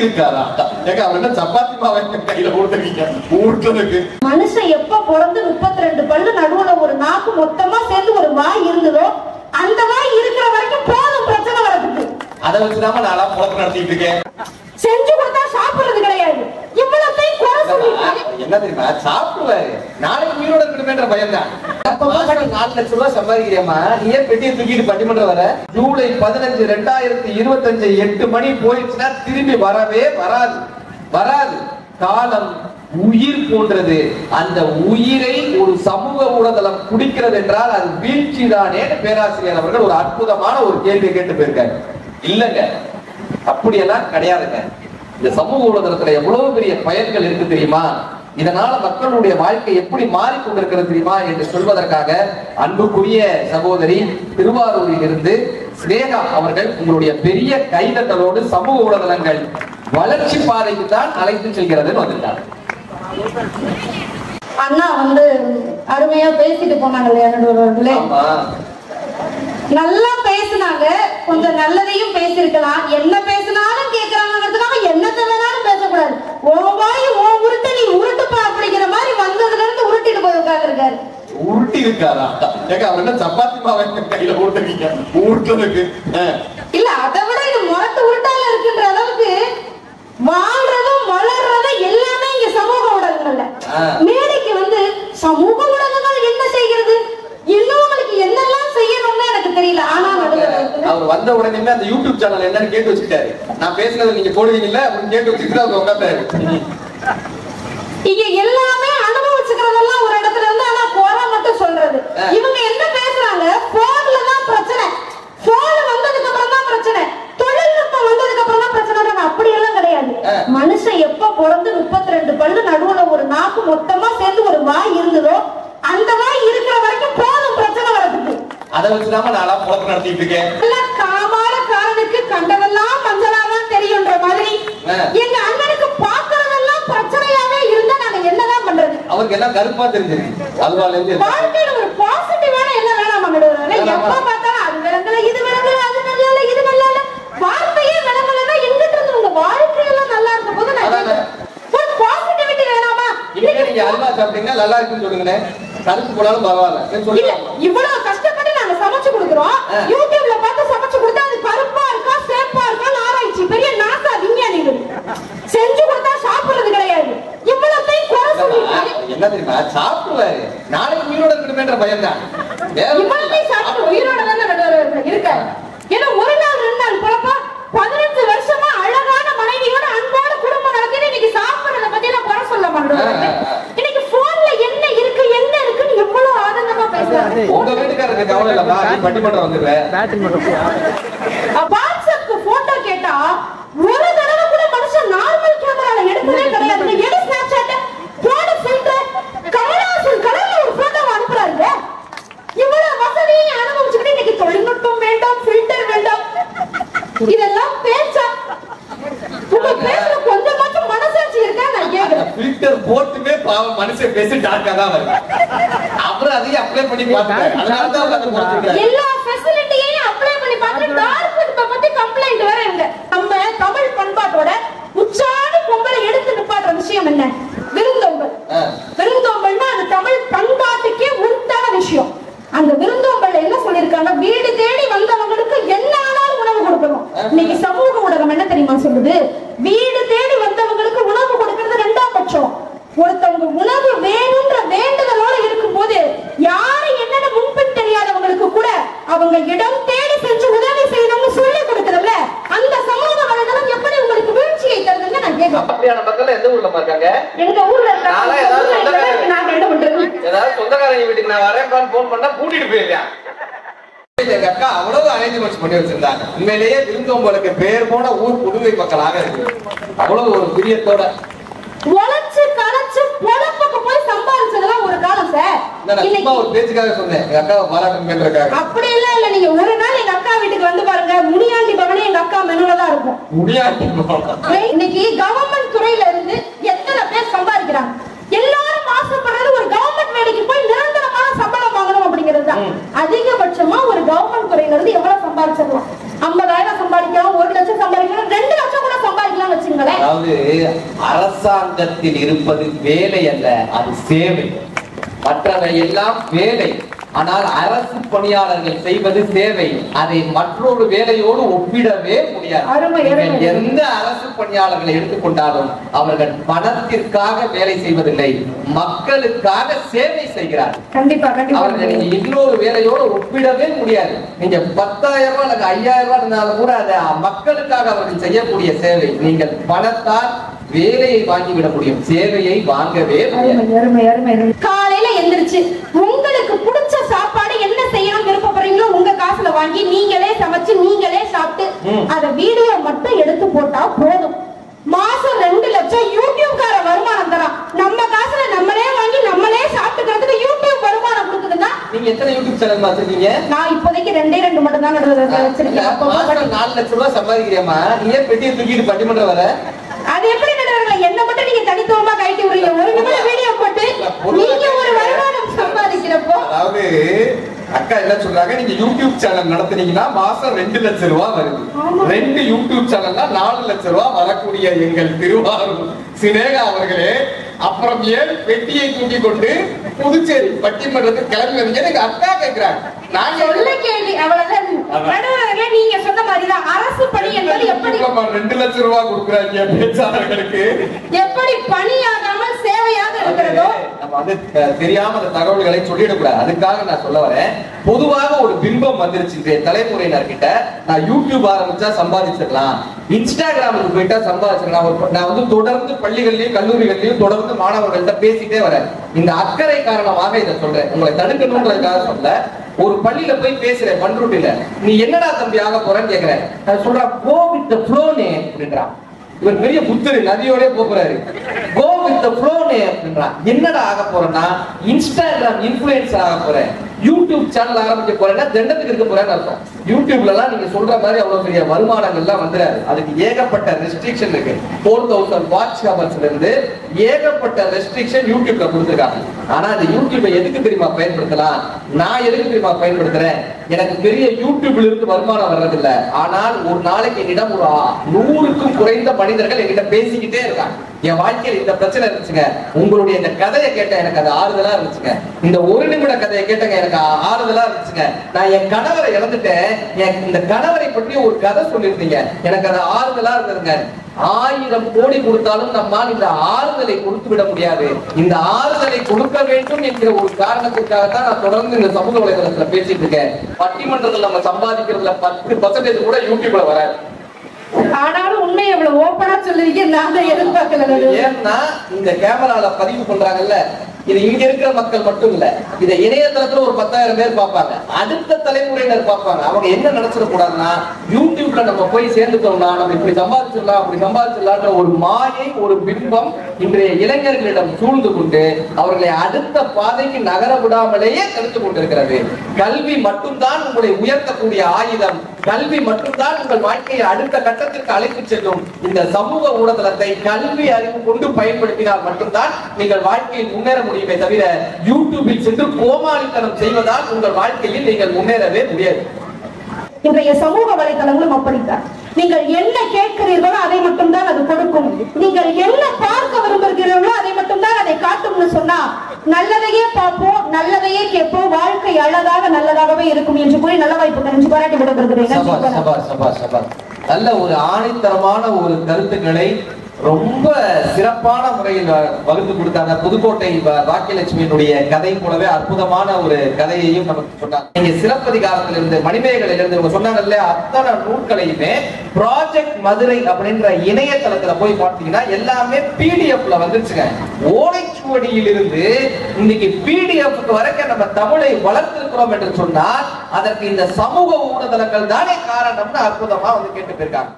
இருக்காரா? அவர் என்ன சப்பாத்தி மாவை கையில ஊட்டுறீங்க? மனுஷன் எப்ப பிறந்து 32 பல்லு நடுவுல ஒரு நாக்கு மொத்தமா சேர்ந்து ஒரு வாய் இருந்ததோ அந்த வாய் இருக்கிற வரைக்கும் போதும் பிரச்சனை வரதுக்கு. அதை வச்சுதான் நான் பொழப்பு நடத்திட்டு இருக்கேன். செஞ்சு கொடுத்தா சாப்பிடுறது கிடையாது. இவ்வளத்தையும் குறை சொல்லிருக்காங்க. என்ன தெரியுமா, சாப்பிடுவாரு நாளைக்கு உயிரோட இருக்கணும்ன்ற பயம் தான். 4 லட்சம் ரூபாய் சம்பாதிக்கிறியம்மா, நீ ஏன் பெட்டியை தூக்கிட்டு பட்டிமன்றம் வர? ஜூலை 15, 2025 8 மணி போயிடுச்சுன்னா திரும்பி வரவே வராது. காலம் உயிர் போன்றது. அந்த உயிரை ஒரு சமூக ஊடகம் குடிக்கிறது என்றால் அது வீழ்ச்சி தானே? பேராசிரியர் அவர்கள் ஒரு அற்புதமான ஒரு கேள்வி கேட்டு போயிருக்காரு. இல்லங்க, அப்படியெல்லாம் கிடையாதுங்க. இந்த சமூக ஊடகத்துல எவ்வளவு பெரிய பயன்கள் இருக்கு தெரியுமா? இதனால மக்களுடைய வாழ்க்கை எப்படி மாறிக்கொண்டிருக்கிறது தெரியுமா என்று சொல்வதற்காக அன்புக்குரிய சகோதரி திருவாரூரில் இருந்து ஸ்னேகா அவர்கள் உங்களுடைய பெரிய கைதட்டலோடு சமூக ஊடகங்கள் வளர்ச்சி பாதைக்கு தான் அழைத்து செல்கிறதுன்னு வந்துட்டாங்க. அண்ணா அருமையா பேசிட்டு போனாங்க. நல்லா பேசினாங்க. கொஞ்சம் நல்லதையும் பேசிருக்கலாம். என்ன பேசினாலும் கேட்கறாங்கிறதுக்காக என்னத்தை வேணாலும் பேசக்கூடாது. ஓ வாய் ஓ உருட்டு, நீ உருட்டுப்பா அப்படிங்கிற மாதிரி வந்ததுல இருந்து உருட்டிட்டு போய் உட்கார்ந்துருக்காரு. உருட்டி இருக்காரா? அவர் என்ன சப்பாத்தி மாவை கையில ஊட்டுறீங்க? இல்ல, அதை விட இது முரட்டு உருட்டால இருக்குன்ற அளவுக்கு வாழ்றதும் வளர்றதும் எல்லாமே இங்க சமூக ஊடகங்கள்ல. மேடைக்கு சமூக ஊடகங்கள் என்ன செய்கிறது, இன்னொங்களுக்கு என்னெல்லாம் செய்யணும்னு எனக்கு தெரியல. ஆனா அவர் வந்த உடனே அந்த யூடியூப் சேனல் என்னன்னு கேட்டு வச்சுட்டாரு. நான் பேசுனது நீங்க போடுவீங்கல்ல அப்படின்னு கேட்டு வச்சுட்டு அவங்க உட்கார்ந்தாரு. இங்க எல்லாமே அனுபவிச்சுக்கிறதெல்லாம் ஒரு இடத்துல இருந்து, ஆனா குறை மட்டும் சொல்றது. இவங்க என்ன பேசுறாங்க? போன்ல தான் பிரச்சனை, போன் வந்ததுக்கு அப்புறம் தான் பிரச்சனை, தொழில்நுட்பம் வந்ததுக்கு அப்புறம் தான் பிரச்சனை. அப்படி எல்லாம் கிடையாது. மனுஷன் எப்ப பிறந்து 32 பல்லு நடுவுல ஒரு நாக்கு மொத்தமா சேர்ந்து ஒரு வாய் இருந்ததோ அந்த வாய் இருக்கிற வரைக்கும் போதும் பிரச்சனை வரதுக்கு. அதை வச்சுதான் நான் பொழப்பு நடத்திட்டு இருக்கேன். காமால காரனுக்கு கண்டதெல்லாம் மஞ்சளாதான் தெரியும்ன்ற மாதிரி எங்க அண்ணனுக்கு பாக்குறதெல்லாம் பிரச்சனையாவே இருந்தா நாங்க என்னதான் பண்றது? அவருக்கு எல்லாம் கருப்பா தெரிஞ்சிருக்கு. வாழ்க்கையில ஒரு பாசிட்டிவான என்ன வேணாம் பண்ணுறது. எப்ப பார்த்தாலும் அது விளங்கல, இது விளங்கல, அது நல்லா இது நல்லா வார்த்தையே விளங்கலன்னா எங்கிட்ட இருந்து உங்க வாழ்க்கையெல்லாம் நல்லா இருக்கும் போது ஒரு பாசிட்டிவிட்டி வேணாமா? நீங்க அல்வா சாப்பிட்டீங்கன்னா நல்லா இருக்குன்னு சொல்லுங்களேன். கருப்பு போனாலும் பரவாயில்ல. இவ்வளவு கஷ்டப்பட்டு நாங்க சமைச்சு கொடுக்குறோம். யூடியூப்ல பார்த்து சமைச்சு கொடுத்தா அது கருப்பா இருக்கா சேப்பா இருக்கான்னு ஆராய்ச்சி பெரிய நாசா விஞ்ஞானிகள் செஞ்சு கொடுத்தா சாப்பிடுறது கிடையாது. இவ்வளத்தையும் குறை சொல்லிருக்காங்க. என்ன தெரியுமா, சாப்பிடுவாரு நாளைக்கு உயிரோட இருக்கணும்ன்ற பயம் தான். இவ்வளத்தையும் சாப்பிட்டு உயிரோட தானே இருக்காரு. ஏன்னா ஒரு நாள் 2 நாள் பொழப்பா 15 வருஷமா அழகான மனைவியோட அன்பான குடும்பம் நடக்குது. இன்னைக்கு சாப்பிடுறத பத்தி நான் குறை சொல்ல மாட்டேன். இன்னைக்கு போன்ல என்ன இருக்கு என்ன இருக்குன்னு எவ்வளவு ஆனந்தமா பேசுறாங்க. உங்க வீட்டுக்காரருக்கு கவலை இல்லப்பா, நீ பட்டிமன்றம் வந்துடுற. வாட்ஸ்அப்க்கு போட்டோ கேட்டா ஒரு தடவை கூட மனுஷன் நார்மல் கேமரால எடுத்ததே கிடையாது. எடு ஸ்னாப்சாட் போடு ஃபில்டர் கமலாசன் கலர்ல ஒரு போட்டோ அனுப்புறாங்க. இவ்வளவு வசதியை அனுபவிச்சுக்கிட்டு இன்னைக்கு தொழில்நுட்பம் வேண்டாம், ஃபில்டர் வேண்டாம், இதெல்லாம் பேச்சா? உங்க பேர்ல கொஞ்சமாச்சும் மனசாட்சி இருக்கா? நான் கேக்குறேன். ஃபில்டர் போட்டுமே பாவம் மனுஷன் பேசி டார்க்கா தான் வருது. அப்புறம் அதையும் அப்ளை பண்ணி பார்த்தாரு. அதனால தான் வந்து போட்டுட்டாரு. எல்லா ஃபெசிலிட்டியையும் அப்ளை பண்ணி பார்த்து டார்க் பத்தி கம்ப்ளைன்ட் வேற இங்க. நம்ம தமிழ் பண்பாட்டோட உச்சாணி பொங்கலை எடுத்து நிப்பாட்டுற விஷயம் என்ன? விருந்தோம்பல். விருந்தோம்பல்னா அது தமிழ் பண்பாட்டுக்கே உண்டான விஷயம். அந்த விருந்தோம்பல் என்ன சொல்லிருக்காங்க? வீடு தேடி வந்தவங்களுக்கு என்ன ஆனாலும் உணவு கொடுக்கணும். இன்னைக்கு சமூக ஊடகம் என்ன தெரியுமா சொல்லுது? வீடு தேடி வந்தவங்களுக்கு உணவு கொடுக்கிறது 2ஆம் பட்சம். ஒருத்தவங்க உணவு வேணும்ன்ற வேண்டுதலோட இருக்கும் போது யாரு என்னன்னு முன்பின் தெரியாதவங்களுக்கு கூட அவங்க இடம் தேடி செஞ்சு உதவி செய்யணும்னு சொல்லி கொடுக்கறதுல அந்த சமூக வலைதளம் எப்படி உங்களுக்கு வீழ்ச்சியை தருதுன்னு நான் கேட்கிறேன். அப்படியான மக்கள் எந்த ஊர்ல இருக்காங்க? எங்க ஊர்ல இருக்காங்க. நான் என்ன பண்றது? ஏதாவது சொந்தக்காரங்க வீட்டுக்கு நான் வரேன் போன் பண்ணா கூட்டிட்டு போயிருக்கேன். எங்க அக்கா அவ்வளவு அரேஞ்ச்மெண்ட்ஸ் பண்ணி வச்சிருந்தாங்க. உண்மையிலேயே விருந்தோம்பலுக்கு பேர் போன ஊர் புதுவை மக்களாக இருக்கு. அவ்வளவு ஒரு பிரியத்தோட உழைச்சு களைச்சு பொழப்புக்கு போய் சம்பாதிச்சதெல்லாம் ஒரு காலம் சார். இன்னைக்கு ஒரு பேச்சுக்காக சொன்னேன், எங்க அக்காவை பாராட்டும் கேட்டிருக்காங்க. அப்படி எல்லாம் இல்ல. நீங்க ஒரு நாள் எங்க அக்கா வீட்டுக்கு வந்து பாருங்க, முனியாண்டி பவனே எங்க அக்கா மெனுல தான் இருக்கும். முனியாண்டி இன்னைக்கு கவர்மெண்ட் துறையில இருந்து எத்தனை பேர் சம்பாதிக்கிறாங்க? எல்லாரும் ஆசைப்படுறது ஒரு கவர்மெண்ட் வேலைக்கு போய் நிரந்தரமான சம்பளம் வாங்கணும் அப்படிங்கிறது தான். அதிகபட்சமா ஒரு கவர்மெண்ட் துறையில இருந்து எவ்வளவு சம்பாதிச்சிடலாம்? 50,000 சம்பாதிக்கலாம், 1 லட்சம் சம்பாதிக்கலாம், 2 லட்சம் கூட சம்பாதிக்கலாம் வச்சுங்களேன். சொல்லுங்களேன். அதாவது அரசாங்கத்தில் இருப்பது வேலை அல்ல, அது சேவை. மற்றவை எல்லாம் வேலை. ஆனால் அரசு பணியாளர்கள் செய்வது சேவை. அதை மற்றொரு வேலையோடு ஒப்பிடவே முடியாது. எந்த அரசு பணியாளர்களை எடுத்துக்கொண்டாலும் அவர்கள் பணத்திற்காக வேலை செய்வதில்லை, மக்களுக்காக சேவை செய்கிறார்கள். கண்டிப்பா அவர்கள் நீங்க இன்னொரு வேலையோடு ஒப்பிடவே முடியாது. நீங்க 10,000 ரூபாய் அல்லது 5,000 ரூபாய் இருந்தாலும் கூட அதை மக்களுக்காக அவர்கள் செய்யக்கூடிய சேவை. நீங்கள் பணத்தால் வேலையை வாங்கிவிட முடியும், சேவையை வாங்கவே முடியாது. காலையில எந்திரிச்சு உங்களுக்கு பிடிச்ச சாப்பாடு என்ன செய்யணும் விருப்பப்படுறீங்களோ உங்க காசுல வாங்கி நீங்களே சமைச்சு நீங்களே சாப்பிட்டு அத வீடியோ மட்டும் எடுத்து போட்டா போதும். மாசம் 2 லட்சம் யூடியூப் கார வருமானம் தரான். நம்ம காசுல நம்மளே வாங்கி நம்மளே சாப்பிட்டுக்கிறதுக்கு யூடியூப் வருமானம் கொடுக்குதுன்னா நீங்க எத்தனை யூடியூப் சேனல் வச்சிருக்கீங்க? நான் இப்போதைக்கு 2 மட்டும் தான் வச்சிருக்கேன். 4 லட்சம் ரூபாய் சம்பாதிக்கிறியம்மா, நீ ஏன் பெட்டியை தூக்கிட்டு பட்டிமன்றம் வர? அது எப்படி நடுவர்களே, என்ன மட்டும் நீங்க தனித்துவமா கைட்டி விடுறீங்க? ஒரு நிமிடம் வீடியோ போட்டு நீங்க ஒரு வருமானம் சம்பாதிக்கிறப்போ, அதாவது அக்கா என்ன சொல்றாங்க, நீங்க யூடியூப் சேனல் நடத்துனீங்கன்னா மாசம் 2 லட்சம் ரூபாய் வருது. 2 யூடியூப் சேனல்னா 4 லட்சம் ரூபாய் வரக்கூடிய எங்கள் திருவாரூர் சினேகா அவர்களே, அப்புறம் ஏன் பெட்டியை தூக்கி கொண்டு புதுச்சேரி பட்டிமன்றத்துக்கு கிளம்பி வந்தீங்க? எங்க அக்கா கேட்கிறாங்க. நான் சொல்ல கேள்வி அவ்வளவுதான். நடுவர்களே, நீங்க சொன்ன மாதிரிதான் அரசு பணி என்பது எப்படி 2 லட்சம் ரூபாய் கொடுக்குறாங்க பேச்சாளர்களுக்கு, எப்படி பணியாகாமல் சேவையாக இருக்கிறதோ நம்ம வந்து தெரியாம அந்த தகவல்களை சொல்லிடக்கூடாது. அதுக்காக நான் சொல்ல வரேன். பொதுவாக ஒரு பிம்பம் வந்துருச்சு தலைமுறையினர் கிட்ட, நான் யூடியூப் ஆரம்பிச்சா சம்பாதிச்சிடலாம், இன்ஸ்டாகிராமுக்கு போயிட்டா சம்பாதிச்சிடலாம். நான் வந்து தொடர்ந்து பள்ளிகள்லயும் கல்லூரிகள்லயும் தொடர்ந்து மாணவர்கள்ட்ட பேசிட்டே வரேன். இந்த அக்கறை காரணமாக இதை சொல்றேன், உங்களை தடுக்கணும்ன்றதுக்காக சொல்ல. ஒரு பள்ளியில போய் பேசுறேன் பண்ருட்டில, நீ என்னடா தம்பி ஆக போறேன்னு கேக்குறேன். நான் சொல்றேன் கோ வித் தி ஃப்ளோனே அப்படின்றான். இவர் பெரிய புத்தர், நதியோட போறாரு. கோ வித் தி ஃப்ளோனே அப்படின்றான். என்னடா ஆக போறேன்னா இன்ஸ்டாகிராம் இன்ஃப்ளூயன்சர் ஆக போறேன், யூடியூப் சேனல் ஆரம்பிக்க போறேன்னா தண்டத்துக்கு இருக்க போறேன்னு அர்த்தம். யூடியூப்ல எல்லாம் நீங்க சொல்ற மாதிரி அவ்வளவு பெரிய வருமானங்கள் எல்லாம் வந்துடாது. அதுக்கு ஏகப்பட்ட ரெஸ்ட்ரிக்ஷன் இருக்கு. 4000 வாட்ச் ஹவர்ஸ்ல இருந்து ஏகப்பட்ட ரெஸ்ட்ரிக்ஷன் யூடியூப்ல கொடுத்துருக்காங்க. ஆனா அந்த யூடியூபை எதுக்கு தெரியுமா பயன்படுத்தலாம்? நான் எதுக்கு தெரியுமா பயன்படுத்துறேன்? எனக்கு பெரிய யூடியூப்ல இருந்து வருமானம் வர்றதில்லை. ஆனால் ஒரு நாளைக்கு என்னிடம் ஒரு 100க்கும் குறைந்த மனிதர்கள் என்கிட்ட பேசிக்கிட்டே இருக்காங்க. என் வாழ்க்கையில் இந்த பிரச்சனை இருந்துச்சுங்க, உங்களுடைய இந்த கதையை கேட்ட எனக்கு அது ஆறுதலா இருந்துச்சுங்க, இந்த 1 நிமிட கதையை கேட்டங்க எனக்கு ஆறுதலா இருந்துச்சுங்க, நான் என் கணவரை இழந்துட்டேன், இந்த கணவரை பற்றி ஒரு கதை சொல்லியிருந்தீங்க, எனக்கு அது ஆறுதலா இருந்ததுங்க. 1000 கோடி கொடுத்தாலும் நம்மால் இந்த ஆறுதலை கொடுத்து விட முடியாது. இந்த ஆறுதலை கொடுக்க வேண்டும் என்கிற ஒரு காரணத்திற்காகத்தான் நான் தொடர்ந்து இந்த சமூக வலைதளத்துல பேசிட்டு இருக்கேன். பட்டிமன்றத்தில் நம்ம சம்பாதிக்கிறதுல 10% கூட யூடியூப்ல வராது. ஆனாலும் உண்மை எவ்வளவு ஓப்பனா சொல்லுவீங்க, நான் எதிர்பார்க்கல. ஏன்னா இந்த கேமரால பதிவு பண்றாங்கல்ல, இது இங்க இருக்கிற மக்கள் மட்டும் இல்ல, இத இணையதளத்துல ஒரு 10,000 பேர் பார்ப்பாங்க, அடுத்த தலைமுறையினர் பார்ப்பாங்க. அவங்க என்ன நினைச்சிட கூடாதுன்னா, யூடியூப்ல நம்ம போய் சேர்ந்துட்டோம்னா நம்ம இப்படி சம்பாதிச்சிடலாம் அப்படி சம்பாதிச்சிடலான்ற ஒரு மாயை, ஒரு பிம்பம் இன்றைய இளைஞர்களிடம் சூழ்ந்து கொண்டு அவர்களை அடுத்த பாதைக்கு நகர விடாமலேயே தடுத்துக் கொண்டிருக்கிறது. கல்வி மட்டும்தான் உங்களை உயர்த்தக்கூடிய ஆயுதம், கல்வி மட்டும்தான் உங்கள் வாழ்க்கையை அடுத்த கட்டத்திற்கு அழைத்து செல்லும். இந்த சமூக ஊடகத்தை கல்வி அறிவு கொண்டு பயன்படுத்தினால் மட்டும்தான் நீங்கள் வாழ்க்கையில் முன்னேற முடியுமே தவிர யூடியூபில் சென்று கோமாளித்தனம் செய்வதால் உங்கள் வாழ்க்கையில் நீங்கள் முன்னேறவே முடியாது. இன்றைய சமூக வலைதளங்களும் அப்படித்தான். நீங்கள் என்ன கேட்கிறீர்களோ அதை மட்டும்தான் அது கொடுக்கும். நீங்கள் என்ன பார்க்க விரும்புகிறீர்களோ அதை மட்டும்தான் அதை காட்டும்னு சொன்னா, நல்லதையே பார்ப்போம், நல்லதையே கேட்போம், வாழ்க்கை அழகாக நல்லதாகவே இருக்கும் என்று கூறி நல்ல வாய்ப்பு தெரிஞ்சு பாராட்டி விடுகிறேன். நல்ல ஒரு ஆணித்தரமான ஒரு கருத்துக்களை ரொம்ப சிறப்பான முறையில் வகுத்து கொடுத்தாங்க. புதுக்கோட்டை பாக்கியலட்சுமியினுடைய கதை போலவே அற்புதமான ஒரு கதையையும் நமக்கு சொன்னாங்க. நீங்க சிலப்பதிகாரத்திலிருந்து மணிமேகலையிலிருந்து சொன்னாங்கல்ல, அத்தனை நூல்களையுமே ப்ராஜெக்ட் மதுரை அப்படின்ற இணையதளத்துல போய் பார்த்தீங்கன்னா எல்லாமே பிடிஎஃப்ல வந்துருச்சுங்க. ஓலைச்சுவடியில் இருந்து இன்னைக்கு பிடிஎஃப் வரைக்கும் நம்ம தமிழை வளர்த்திருக்கிறோம் என்று சொன்னால் அதற்கு இந்த சமூக ஊடகங்கள் தானே காரணம்னு அற்புதமா வந்து கேட்டு போயிருக்காங்க.